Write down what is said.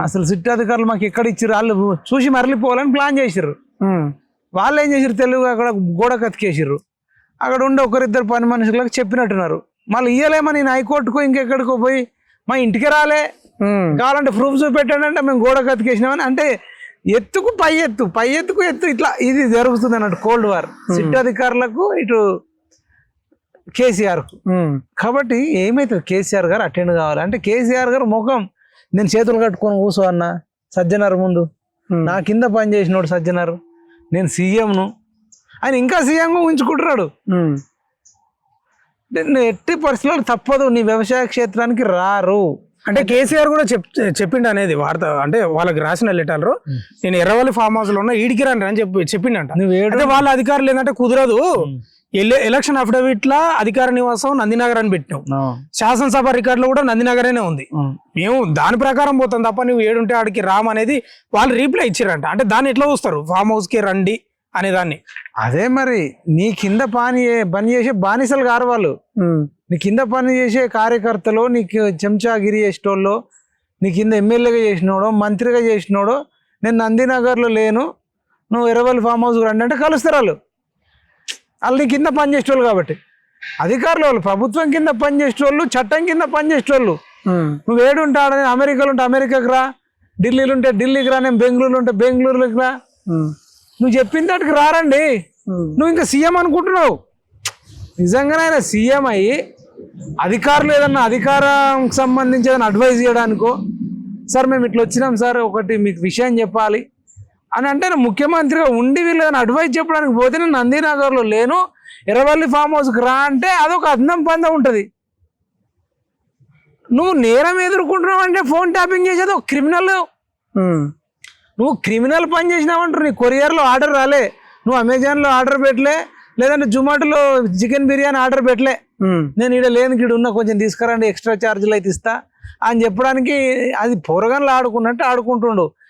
అసలు సిట్ అధికారులు మాకు ఎక్కడ ఇచ్చారు, వాళ్ళు చూసి మరలిపోవాలని ప్లాన్ చేసిర్రు. వాళ్ళు ఏం చేసిర్రు తెలుగు అక్కడ గోడ కతికేసిర్రు. అక్కడ ఉండే ఒకరిద్దరు పని మనుషులకు చెప్పినట్టున్నారు. మళ్ళీ ఇయ్యలేమని నేను హైకోర్టుకో ఇంకెక్కడికో పోయి మా ఇంటికి రాలే, కావాలంటే ప్రూఫ్ చూపెట్టండి అంటే మేము గోడ కతికేసినామని. అంటే ఎత్తుకు పై ఎత్తుకు ఇట్లా ఇది జరుగుతుంది అన్నట్టు కోల్డ్ వార్ సిట్ అధికారులకు ఇటు కేసీఆర్ కు. కాబట్టి ఏమైతుంది, కేసీఆర్ గారు అటెండ్ కావాలి అంటే కేసీఆర్ గారు ముఖం నేను చేతులు కట్టుకొని కూర్చో అన్న సజ్జనారు ముందు, నా కింద పని చేసినోడు సజ్జనారు, నేను సీఎంను ఆయన ఇంకా సీఎంగా ఉంచుకుంటున్నాడు. ఎట్టి పరిస్థితుల్లో తప్పదు, నీ వ్యవసాయ క్షేత్రానికి రారు అంటే కేసీఆర్ కూడా చెప్పిండు అనేది వార్త, అంటే వాళ్ళకి రాసిన లెటర్లో నేను ఎర్రవల్లి ఫామ్ హౌస్ లో ఉన్న ఈడికి రండి అని చెప్పిండంట. అంటే వాళ్ళ అధికారులు ఏంటంటే కుదరదు, ఎలక్షన్ అఫిడవిట్ లా అధికార నివాసం నందినగర్ అని పెట్టినావు, శాసనసభ రికార్డు లో కూడా నందినగరేనే ఉంది, మేము దాని ప్రకారం పోతాం తప్ప నువ్వు ఏడుంటే ఆడికి రామ్ అనేది వాళ్ళు రీప్లై ఇచ్చారంట. అంటే దాన్ని ఎట్లా చూస్తారు, ఫామ్ హౌస్ కి రండి అనే దాన్ని. అదే మరి నీ కింద పని చేసే బానిసలు గారు వాళ్ళు, నీ కింద పని చేసే కార్యకర్తలు, నీకు చెంచాగిరి చేసేటోళ్ళు, నీ కింద ఎమ్మెల్యేగా చేసినోడో మంత్రిగా చేసినోడో నేను నందినగర్లో లేను నువ్వు ఎర్రవల్లి ఫామ్ హౌస్ రండి అంటే కలుస్తారు వాళ్ళు. వాళ్ళు నీ కింద పని చేసేటోళ్ళు కాబట్టి అధికారులు, వాళ్ళు ప్రభుత్వం కింద పని చేసేటోళ్ళు, చట్టం కింద పని చేసేటోళ్ళు. నువ్వు ఏడుంటాడని అమెరికాలో ఉంటే అమెరికాకి రా, ఢిల్లీలో ఉంటే ఢిల్లీకి రా, నేను బెంగళూరులో ఉంటే బెంగళూరులోకి రా, నువ్వు చెప్పిన దాటికి రారండి. నువ్వు ఇంకా సీఎం అనుకుంటున్నావు. నిజంగానే ఆయన సీఎం అయ్యి అధికారులు ఏదన్నా అధికారానికి సంబంధించి ఏదైనా అడ్వైజ్ చేయడానికో, సార్ మేము ఇట్లా వచ్చినాం సార్ ఒకటి మీకు విషయం చెప్పాలి అని అంటే ముఖ్యమంత్రిగా ఉండి వీళ్ళు ఏదైనా అడ్వైజ్ చెప్పడానికి పోతే నేను నందినగర్లో లేను ఎర్రవల్లి ఫామ్ హౌస్కి రా అంటే అదొక అందం పందం ఉంటుంది. నువ్వు నేరం ఎదుర్కొంటున్నావు అంటే ఫోన్ ట్యాపింగ్ చేసేది ఒక క్రిమినల్. నువ్వు క్రిమినల్ పని చేసినావంటారు, నీ కొరియర్లో ఆర్డర్ రాలే, నువ్వు అమెజాన్లో ఆర్డర్ పెట్టలే, లేదంటే జొమాటోలో చికెన్ బిర్యానీ ఆర్డర్ పెట్టలే, నేను ఇక్కడ లేని ఇక్కడ ఉన్నా కొంచెం తీసుకురండి ఎక్స్ట్రా ఛార్జీలు అయితే ఇస్తా అని చెప్పడానికి అది పొరగన్లు ఆడుకున్నట్టు ఆడుకుంటుండు.